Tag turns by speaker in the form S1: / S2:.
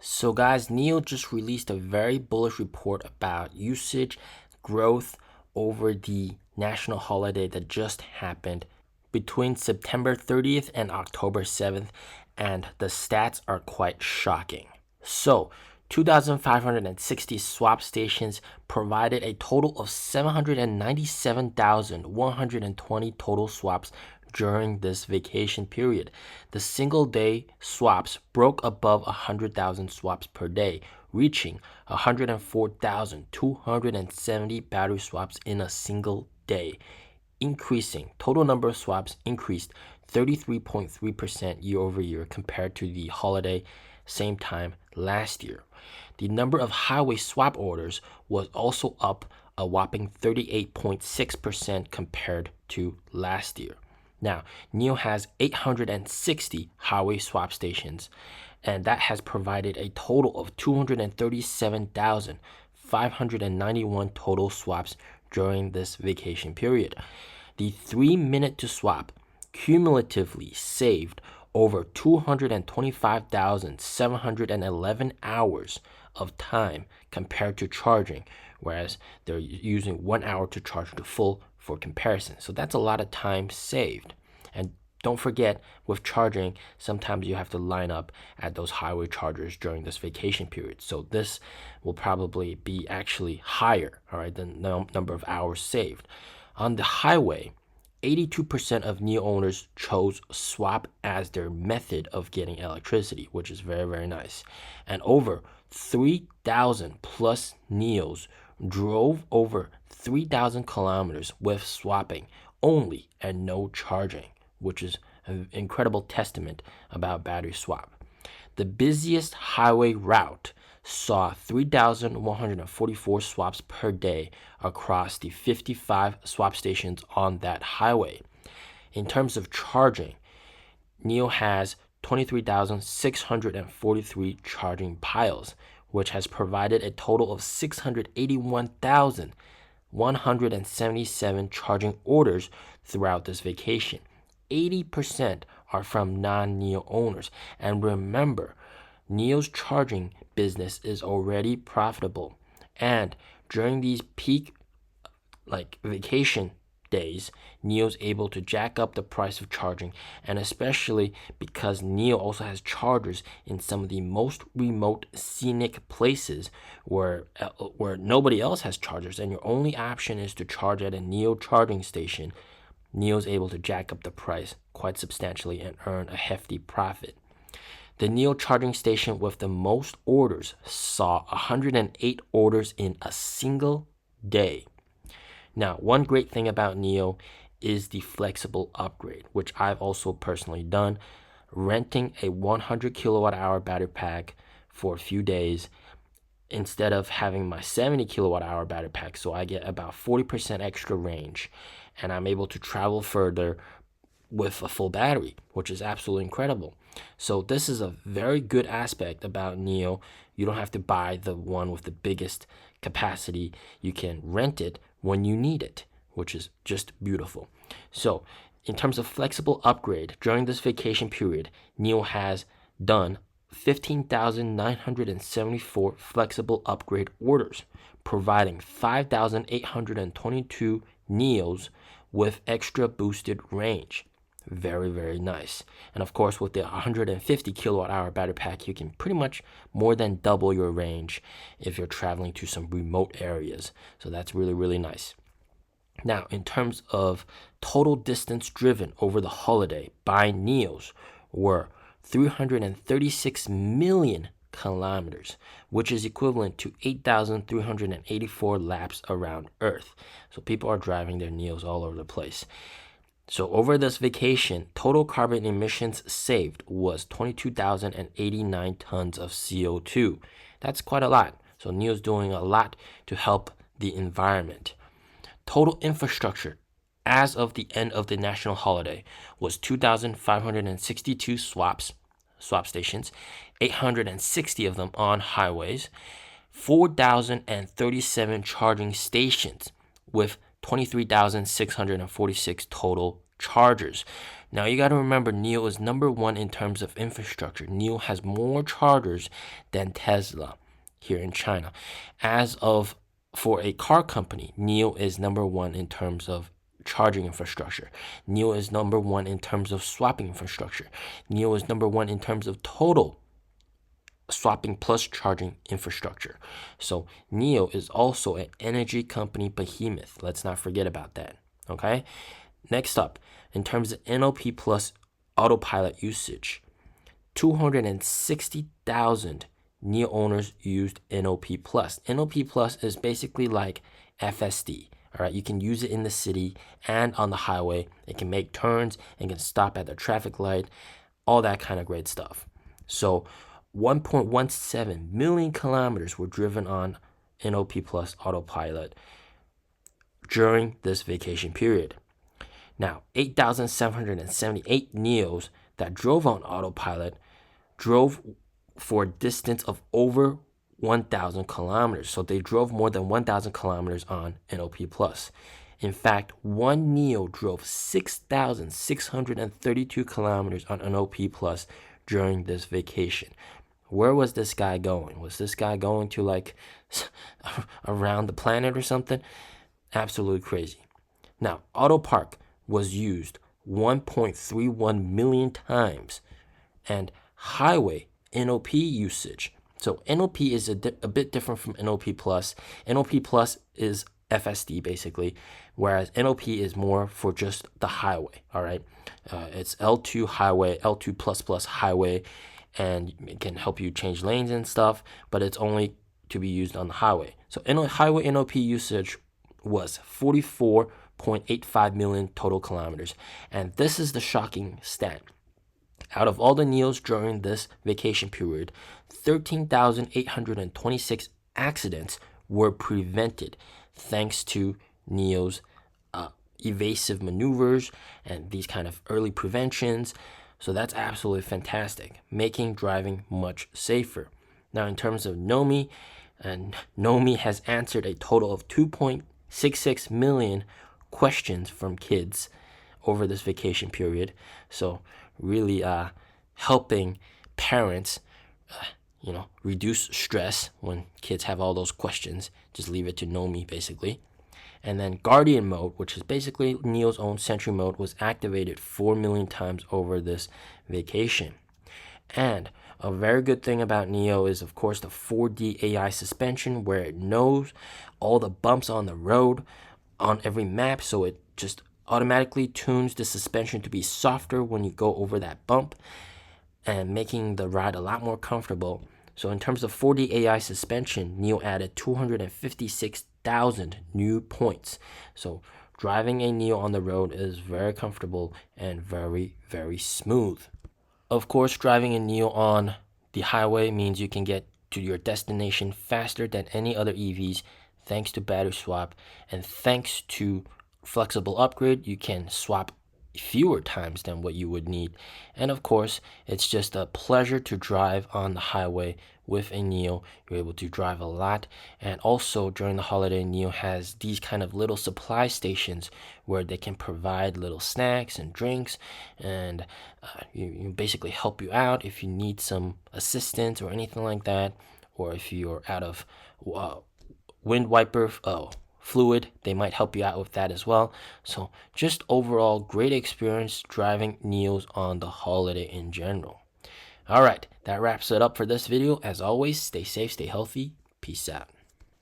S1: So guys, NIO just released a very bullish report about usage growth over the national holiday that just happened between September 30th and October 7th, and the stats are quite shocking. So 2,560 swap stations provided a total of 797,120 total swaps during this vacation period. The single day swaps broke above 100,000 swaps per day, reaching 104,270 battery swaps in a single day, increasing. Total number of swaps increased 33.3% year over year compared to the holiday same time last year. The number of highway swap orders was also up a whopping 38.6% compared to last year. Now, NIO has 860 highway swap stations, and that has provided a total of 237,591 total swaps during this vacation period. The 3-minute to swap cumulatively saved over 225,711 hours of time compared to charging, whereas they're using 1 hour to charge to full for comparison. So that's a lot of time saved. And don't forget, with charging, sometimes you have to line up at those highway chargers during this vacation period. So this will probably be actually higher, all right, than the number of hours saved. On the highway, 82% of NIO owners chose swap as their method of getting electricity, which is very, very nice. And over 3,000 plus NIOs drove over 3,000 kilometers with swapping only and no charging, which is an incredible testament about battery swap. The busiest highway route saw 3,144 swaps per day across the 55 swap stations on that highway. In terms of charging, NIO has 23,643 charging piles, which has provided a total of 681,177 charging orders throughout this vacation. 80% are from non-NIO owners. And remember, NIO's charging business is already profitable. And during these peak vacation days, NIO's able to jack up the price of charging, and especially because NIO also has chargers in some of the most remote scenic places where nobody else has chargers, and your only option is to charge at a NIO charging station. NIO's able to jack up the price quite substantially and earn a hefty profit. The NIO charging station with the most orders saw 108 orders in a single day. Now, one great thing about NIO is the flexible upgrade, which I've also personally done, renting a 100 kilowatt hour battery pack for a few days instead of having my 70 kilowatt hour battery pack. So I get about 40% extra range, and I'm able to travel further with a full battery, which is absolutely incredible. So this is a very good aspect about NIO. You don't have to buy the one with the biggest capacity. You can rent it when you need it, which is just beautiful. So in terms of flexible upgrade, during this vacation period, NIO has done 15,974 flexible upgrade orders, providing 5,822 NIOs with extra boosted range. Very, very nice. And of course, with the 150 kilowatt hour battery pack, you can pretty much more than double your range if you're traveling to some remote areas. So that's really, really nice. Now, in terms of total distance driven over the holiday by NIOs were 336 million kilometers, which is equivalent to 8,384 laps around Earth. So people are driving their NIOs all over the place. So over this vacation, total carbon emissions saved was 22,089 tons of CO2. That's quite a lot. So NIO's doing a lot to help the environment. Total infrastructure as of the end of the national holiday was 2,562 swap stations, 860 of them on highways, 4,037 charging stations with 23,646 total chargers. Now you got to remember, NIO is number one in terms of infrastructure. NIO has more chargers than Tesla here in China. For a car company, NIO is number one in terms of charging infrastructure. NIO is number one in terms of swapping infrastructure. NIO is number one in terms of total swapping plus charging infrastructure. So NIO is also an energy company behemoth. Let's not forget about that. Okay. Next up, in terms of NOP plus autopilot usage, 260,000 NIO owners used NOP plus. NOP plus is basically like FSD. All right, you can use it in the city and on the highway. It can make turns, it can stop at the traffic light, all that kind of great stuff. So 1.17 million kilometers were driven on NOP plus autopilot during this vacation period. Now, 8,778 NIOs that drove on autopilot drove for a distance of over 1,000 kilometers. So they drove more than 1,000 kilometers on NOP plus. In fact, one NIO drove 6,632 kilometers on NOP plus during this vacation. Where was this guy going? Was this guy going to like around the planet or something? Absolutely crazy. Now, Autopark was used 1.31 million times, and highway NOP usage. So NOP is a bit different from NOP plus. NOP plus is FSD basically, whereas NOP is more for just the highway. All right, it's L2 highway, L2 plus plus highway, and it can help you change lanes and stuff, but it's only to be used on the highway. So highway NOP usage was 44.85 million total kilometers. And this is the shocking stat. Out of all the NIOs during this vacation period, 13,826 accidents were prevented thanks to NIO's evasive maneuvers and these kind of early preventions. So that's absolutely fantastic, making driving much safer. Now, in terms of Nomi, and Nomi has answered a total of 2.66 million questions from kids over this vacation period. So really helping parents reduce stress when kids have all those questions. Just leave it to Nomi basically. And then Guardian mode, which is basically NIO's own Sentry mode, was activated 4 million times over this vacation. And a very good thing about NIO is, of course, the 4D AI suspension, where it knows all the bumps on the road on every map, so it just automatically tunes the suspension to be softer when you go over that bump and making the ride a lot more comfortable. So in terms of 4D AI suspension, NIO added 256,000 new points. So driving a NIO on the road is very comfortable and very, very smooth. Of course, driving a NIO on the highway means you can get to your destination faster than any other EVs thanks to battery swap, and thanks to flexible upgrade, you can swap fewer times than what you would need. And of course, it's just a pleasure to drive on the highway with a NIO. You're able to drive a lot, and also during the holiday, NIO has these kind of little supply stations where they can provide little snacks and drinks, and you basically help you out if you need some assistance or anything like that, or if you're out of wind wiper fluid, they might help you out with that as well. So just overall great experience driving NIOs on the holiday in general. All right, that wraps it up for this video. As always, stay safe, stay healthy. Peace out.